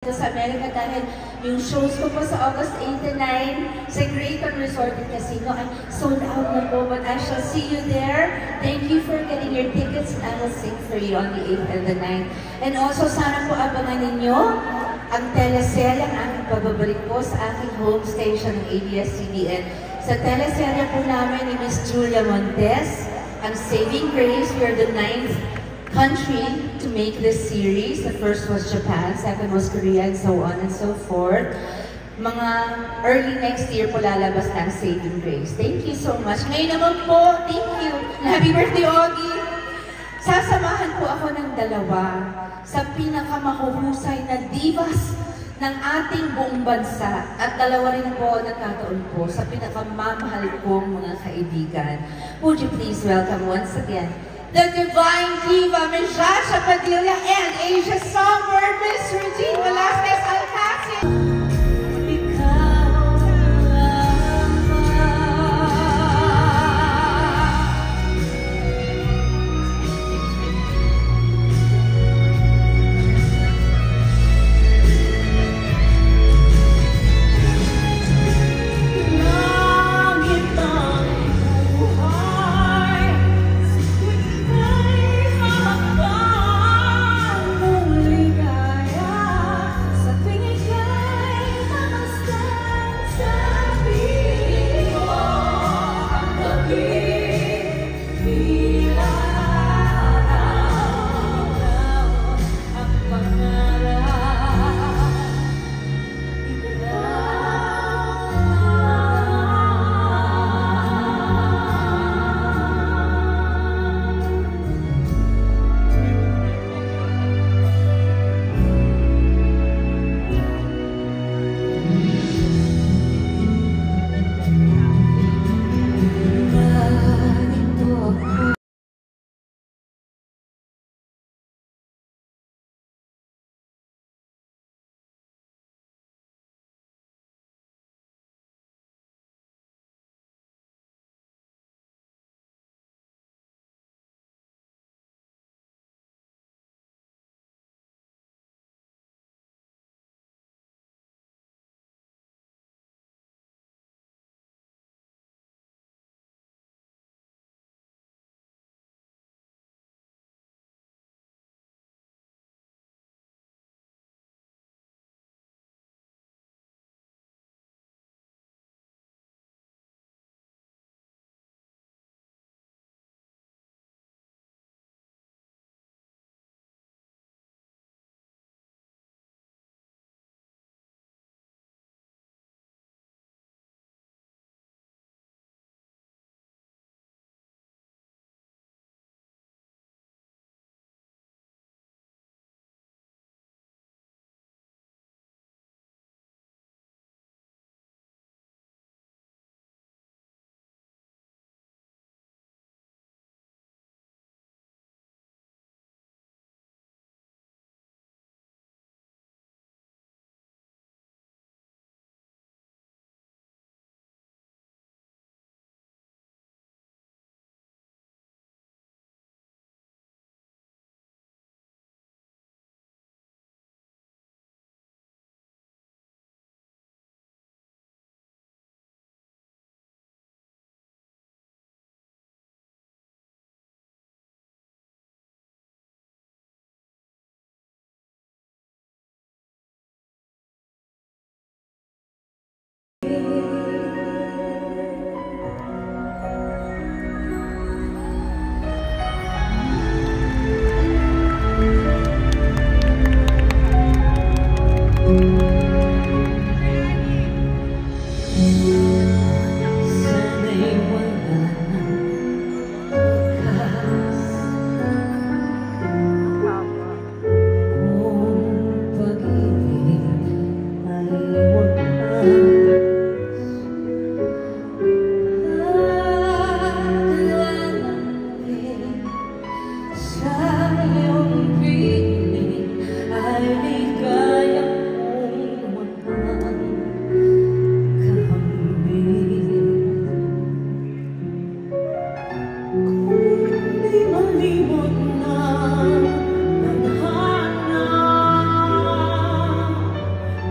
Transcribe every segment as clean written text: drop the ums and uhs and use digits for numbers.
sa Amerika dahil yung shows ko po sa August 8 and 9 sa Grayton Resort and Casino ay sold out na po, but I shall see you there. Thank you for getting your tickets and I will sing for you on the 8th and the 9th. And also sana po abangan ninyo ang teleserye, ang aking pababalik po sa aking home station ng ABS-CBN. Sa teleserye po namin ni Miss Julia Montes, ang Saving Grace. We are the 9th country to make this series. The first was Japan, second was Korea, and so on and so forth. Mga early next year po lalabas na ang Saving Grace. Thank you so much. Ngayon naman po, thank you. Happy birthday, Augie! Sasamahan po ako ng dalawa sa pinakamahuhusay na divas ng ating buong bansa. At dalawa rin po nagkataon po sa pinakamamahal kong mga kaibigan. Would you please welcome once again the Divine Diva, Ms. Jasha Padilla, and Asia Songbird, Ms. Regine Velasquez Alcacil.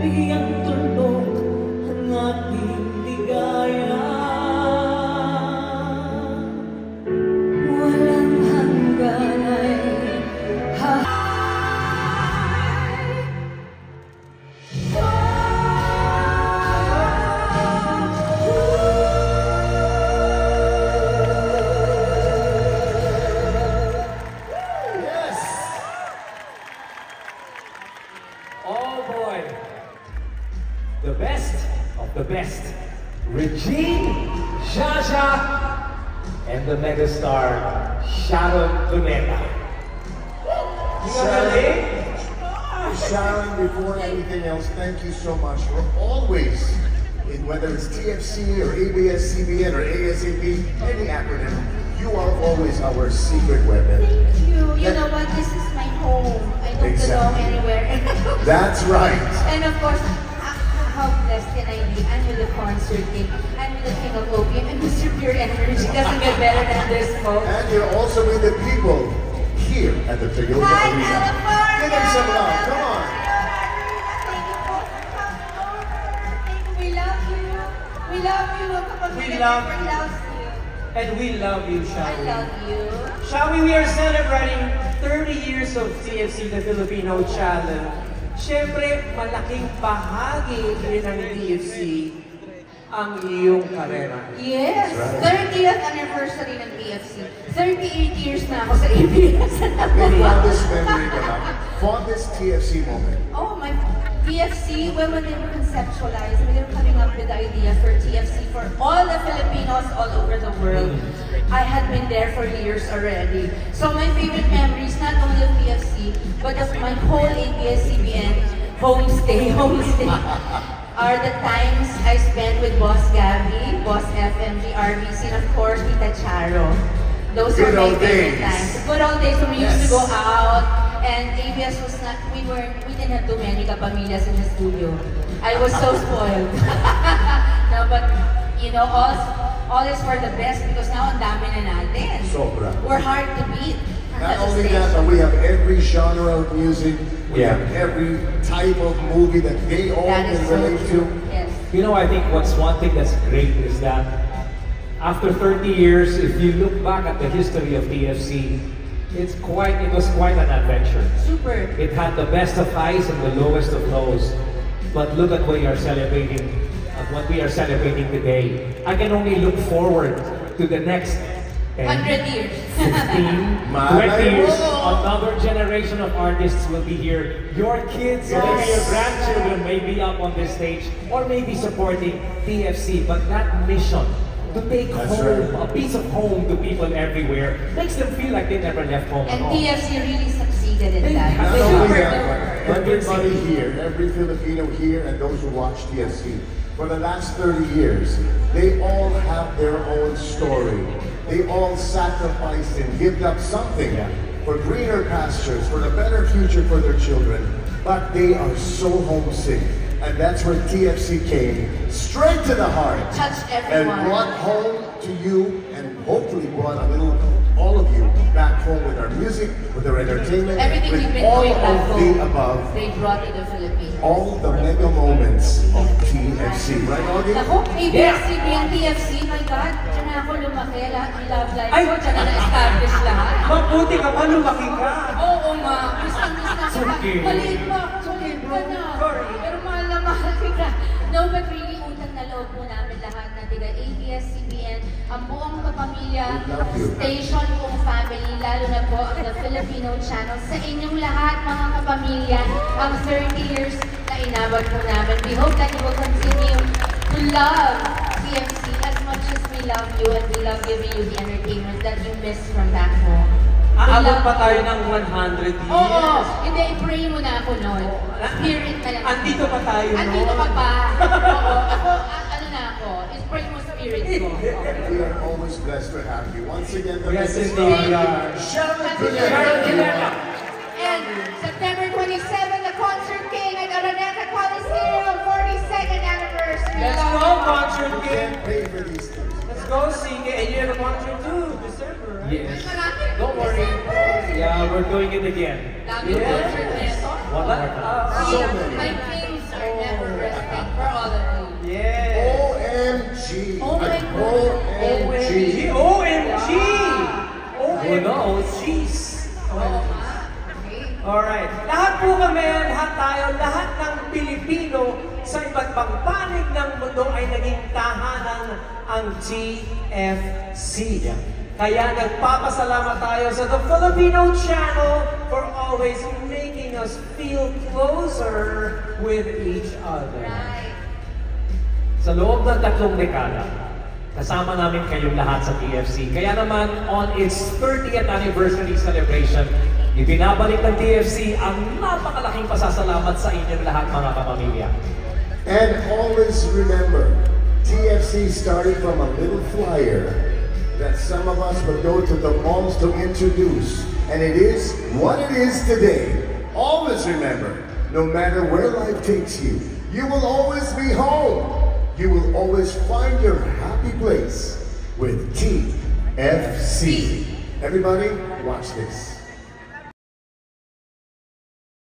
Bigyan tuldok ang ating ligaya. Walang hanggan ay Oh boy, the best of the best, Regine, Jaja, and the megastar, Sharon Cuneta. Sharon, before anything else, thank you so much. We're always, whether it's TFC or ABS-CBN or ASAP, any acronym, you are always our secret weapon. thank you. You know what? This is my home. I don't belong anywhere. That's right. And of course, how blessed can I be? I'm with the concert king. I'm with the king of opium and Mr. Pure Energy. Doesn't get better than this, folks. And you're also with the people here at the Toyota Hi, Arena. California! Give them some love. Come on. Thank you for coming over. Thank you. We love you. We love you. We love you. Loves you. And we love you, shall I we? love you. Shall we? We are celebrating 30 years of TFC, the Filipino Channel. Siyempre, malaking bahagi rin ng TFC ang iyong karera. Yes, Right. 30th anniversary ng PFC. 38 years na ako sa ABS. Maybe fondest memory ka lang. Fondest TFC moment. Oh, my PFC, well, when they were conceptualized, when they were coming up with the idea for TFC for all the Filipinos all over the world, I had been there for years already. So my favorite memories, not only of PFC, but of my whole ABS-CBN homestay, are the times I spent with Boss Gabby, Boss FMG, RBC, and of course, Tita Charo. Those were Good my old favorite days. times. Good old days when we used to Yes. go out, and ABS was not, we didn't have too many kapamilyas in the studio. I was so spoiled. No, but, you know, all is for the best because now ang dami na natin. Sobra. We're hard to beat. Not only that, but we have every genre of music. We Yeah. have every type of movie that they all That is can so relate true. to. Yes. You know, I think what's one thing that's great is that after 30 years, if you look back at the history of TFC, it was quite an adventure. Super. It had the best of highs and the lowest of lows. But look at what we are celebrating today. I can only look forward to the next 10, 100 years. 15, 20 Malay years. mo! Another generation of artists will be here. Your kids or maybe your grandchildren may be up on this stage or maybe supporting TFC. But that mission to take That's home, right. a piece of home to people everywhere, makes them feel like they never left home at And all. TFC really succeeded in They that. have- Not They only super that, but everybody here, every Filipino here, and those who watch TFC, for the last 30 years, they all have their own story. They all sacrificed and gave up something for greener pastures, for a better future for their children. But they are so homesick. And that's where TFC came, straight to the heart. Touched And everyone. brought home to you, and hopefully brought a little, all of you, back home with our music, with our entertainment, Everything with we've been all doing back of the home, above, they brought to the Philippines. all the mega moments of TFC. Right, Augie? Ako, ABS-CBN, TFC, my God, dyan na ako lumaki, lahat ng love life Ay! ko, dyan na na-establish lahat. Mabuti ka pa, lumaki ka. Oo nga, miss na kita. Okay. Maliit pa ako, maliit pa na. Sorry. Pero mahal na mahal kita. No, but really, utang na loob po namin lahat na tiga ABS-CBN, ang buong kapamilya, We love you. station kong family, lalo na po ang The Filipino Channel. Sa inyong lahat, mga kapamilya, ang 30 years na inabot po namin. We hope that you will continue to love TFC as much as we love you and we love giving you the entertainment that you miss from back home. We Aabot love pa tayo you. ng 100 years. Oo, hindi, i-pray mo na ako noon. Spirit na lang. Andito pa tayo noon. Andito ka pa. Oo, ako, ano na ako, i-pray mo spirit ko. We are always blessed to have you. Once again, the Yes, message indeed. Sharon Sharon Cuneta. And September 27, the Concert King at Araneta Coliseum, 42nd anniversary. Let's go, Concert You King. can't pay for these things. Let's go, sing it. And you have a concert too, December, right? Yes. Marami. Don't worry. Yeah, we're doing it again. Dami concert na ito. One more time. So many. My kings are never Alright. Lahat po kami, lahat tayo, lahat ng Pilipino sa iba't ibang panig ng mundo ay naging tahanan ang TFC. Kaya nagpapasalamat tayo sa The Filipino Channel for always making us feel closer with each other. Right. Sa loob ng 3 dekada, kasama namin kayong lahat sa TFC. Kaya naman, on its 30th anniversary celebration, ibinabalik ng TFC ang napakalaking pasasalamat sa inyong lahat, mga kapamilya. And always remember, TFC started from a little flyer that some of us would go to the malls to introduce. And it is what it is today. Always remember, no matter where life takes you, you will always be home. You will always find your happy place with TFC. Everybody, watch this.